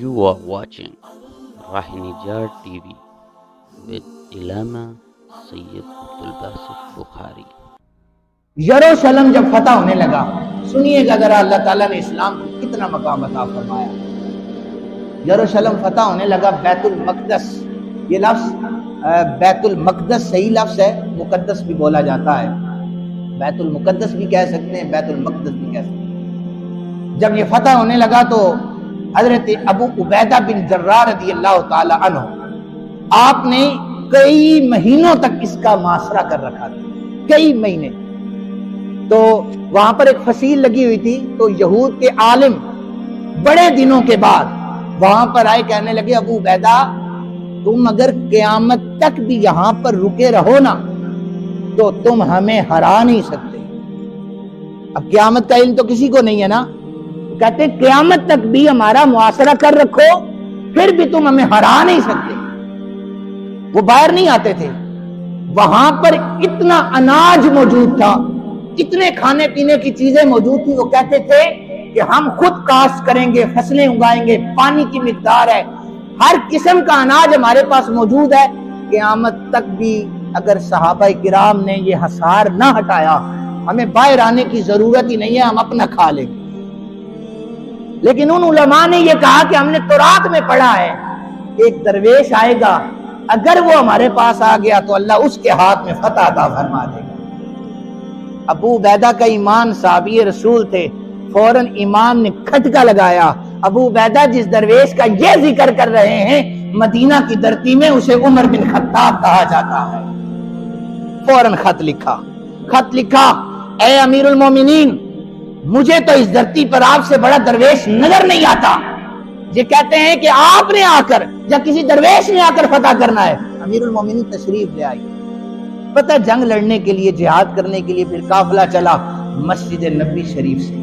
You are watching Rahinijar TV with Ilama Sayyid Abdul Basit Bukhari. यरूशलेम जब फतह होने लगा, सुनिएगा जरा अल्लाह ताला ने इस्लाम को कितना मकाम अता फरमाया। यरूशलेम फतह होने लगा, बैतुल मक़दस, ये लफ्ज़ बैतुल मक़दस सही लफ्ज़ है, मुक़द्दस भी बोला जाता है, बैतुल मुक़द्दस भी कह सकते हैं, बैतुल मक़दस भी कह सकते हैं। जब ये फतह होने लगा तो हज़रत अबू उबैदा बिन जर्राह रज़ियल्लाहु ताला अन्हु, आपने कई महीनों तक इसका मुआसरा कर रखा था, कई महीने। तो वहां पर एक फसील लगी हुई थी, तो यहूद के आलिम बड़े दिनों के बाद वहां पर आए, कहने लगे अबू उबैदा तुम अगर क़यामत तक भी यहां पर रुके रहो ना तो तुम हमें हरा नहीं सकते। अब क़यामत का इल्म तो किसी को नहीं है ना, कहते क़यामत तक भी हमारा मुआसरा कर रखो फिर भी तुम हमें हरा नहीं सकते। वो बाहर नहीं आते थे, वहां पर इतना अनाज मौजूद था, इतने खाने पीने की चीजें मौजूद थी, वो कहते थे कि हम खुद काश्त करेंगे, फसलें उगाएंगे, पानी की मिकदार है, हर किस्म का अनाज हमारे पास मौजूद है। क़यामत तक भी अगर सहाबा किराम ने ये हसार ना हटाया, हमें बाहर आने की जरूरत ही नहीं है, हम अपना खा लेंगे। लेकिन उन उलमा ने ये कहा कि हमने तौरात में पढ़ा है एक दरवेश आएगा, अगर वो हमारे पास आ गया तो अल्लाह उसके हाथ में फतह अता फरमा देगा। अबू उबैदा का ईमान साहबी रसूल थे, फौरन इमाम ने खटका लगाया, अबू उबैदा जिस दरवेश का ये जिक्र कर रहे हैं मदीना की धरती में उसे उमर बिन खत्ताब कहा जाता है। फौरन खत लिखा, ऐ अमीरुल मोमिनीन, मुझे तो इस धरती पर आपसे बड़ा दरवेश नजर नहीं आता। ये कहते हैं कि आपने आकर या किसी दरवेश ने आकर फतह करना है। अमीरुल मोमिनीन तशरीफ ले आई, पता जंग लड़ने के लिए, जिहाद करने के लिए फिर काफिला चला मस्जिद नबी शरीफ से।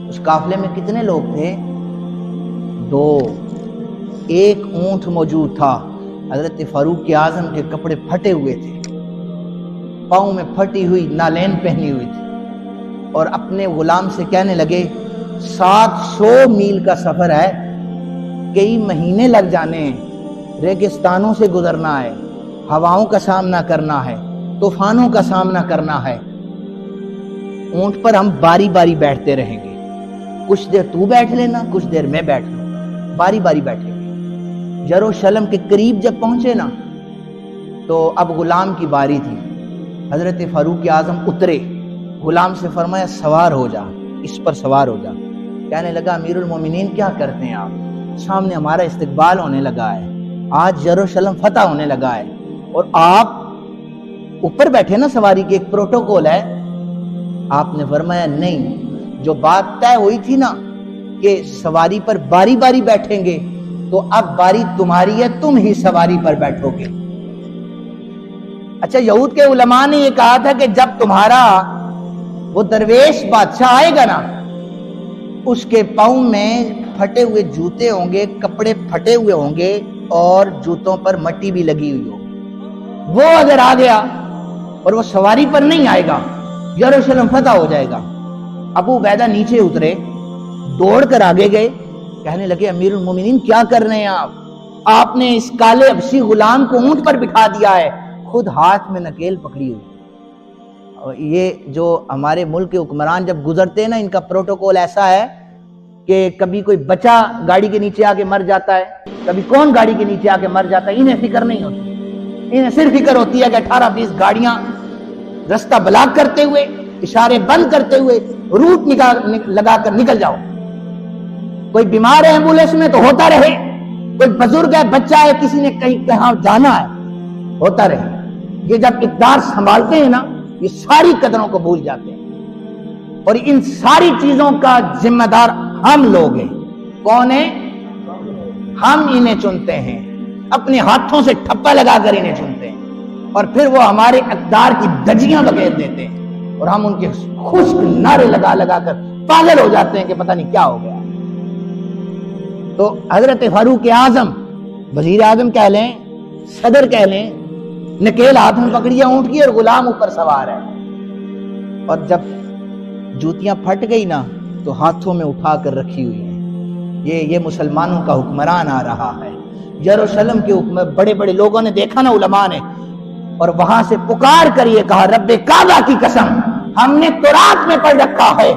उस काफिले में कितने लोग थे? 2। एक ऊंट मौजूद था, हजरत फारूक आजम के कपड़े फटे हुए थे, पाँव में फटी हुई नालेन पहनी हुई थी, और अपने गुलाम से कहने लगे 700 मील का सफर है, कई महीने लग जाने हैं, रेगिस्तानों से गुजरना है, हवाओं का सामना करना है, तूफानों का सामना करना है, ऊंट पर हम बारी बारी बैठते रहेंगे, कुछ देर तू बैठ लेना, कुछ देर मैं बैठ लूंगा, बारी बारी बैठेंगे। यरूशलेम के करीब जब पहुंचे ना तो अब गुलाम की बारी थी। हजरत फारूक आजम उतरे, गुलाम से फरमाया सवार हो जा, इस पर सवार हो जा। कहने लगा अमीरुल मोमिनीन क्या करते हैं आप, सामने हमारा इस्तकबाल होने लगा है, आज यरूशलेम फतह होने लगा है और आप ऊपर बैठे ना, सवारी के एक प्रोटोकॉल है। आपने फरमाया नहीं, जो बात तय हुई थी ना कि सवारी पर बारी बारी बैठेंगे, तो अब बारी तुम्हारी है, तुम ही सवारी पर बैठोगे। अच्छा, यहूद के उलमा ने यह कहा था कि जब तुम्हारा वो दरवेश बादशाह आएगा ना, उसके पाँव में फटे हुए जूते होंगे, कपड़े फटे हुए होंगे और जूतों पर मट्टी भी लगी हुई होगी। वो अगर आ गया और वो सवारी पर नहीं आएगा, यरूशलेम फतह हो जाएगा। अबू उबैदा नीचे उतरे, दौड़कर आगे गए, कहने लगे अमीरुल मोमिनीन क्या कर रहे हैं आप, आपने इस काले हबशी गुलाम को ऊंट पर बिठा दिया है, खुद हाथ में नकेल पकड़ी हुई। और ये जो हमारे मुल्क के हुक्मरान जब गुजरते हैं ना, इनका प्रोटोकॉल ऐसा है कि कभी कोई बच्चा गाड़ी के नीचे आके मर जाता है, कभी कौन गाड़ी के नीचे आके मर जाता है, इन्हें फिक्र नहीं होती। इन्हें सिर्फ फिक्र होती है कि 18-20 गाड़ियां रास्ता ब्लॉक करते हुए, इशारे बंद करते हुए रूट लगाकर निकल जाओ। कोई बीमार है एम्बुलेंस में तो होता रहे, कोई बुजुर्ग है, बच्चा है, किसी ने कहीं जाना है, होता रहे। ये जब इक़्तिदार संभालते हैं ना, ये सारी कदरों को भूल जाते हैं, और इन सारी चीजों का जिम्मेदार हम लोग हैं। कौन है? हम इन्हें चुनते हैं, अपने हाथों से ठप्पा लगाकर इन्हें चुनते हैं, और फिर वो हमारे इक़्तिदार की धज्जियां बखेर देते हैं, और हम उनके खुश्क नारे लगा लगा कर पागल हो जाते हैं कि पता नहीं क्या हो गया। तो हजरत फारूक आजम, वजीर आजम कह लें, सदर कह लें, नकेल हाथ में पकड़ी है ऊंट की और गुलाम ऊपर सवार है। और जब जूतियां फट गई ना तो हाथों में उठा कर रखी हुई है, یہ مسلمانوں کا حکمران آ رہا ہے۔ یروشلم کے بڑے بڑے لوگوں نے دیکھا نا، علماء نے، اور وہاں سے پکار کر یہ کہا، رب کعبہ کی قسم، ہم نے تورات میں پڑھ رکھا ہے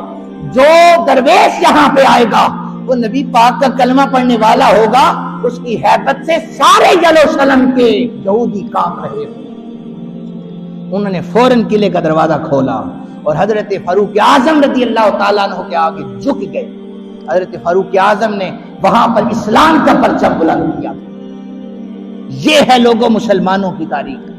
جو درویش یہاں پہ آئے گا وہ نبی پاک کا کلمہ پڑھنے والا ہوگا، اس کی ہیبت سے سارے یروشلم کے یہودی کانپ رہے ہوں۔ انہوں نے فوراً قلعے کا دروازہ کھولا اور حضرت فاروق اعظم رضی اللہ تعالیٰ عنہ کے آگے جھک گئے۔ حضرت فاروق اعظم نے وہاں پر اسلام کا پرچم بلند کیا۔ یہ ہے لوگوں مسلمانوں کی تاریخ۔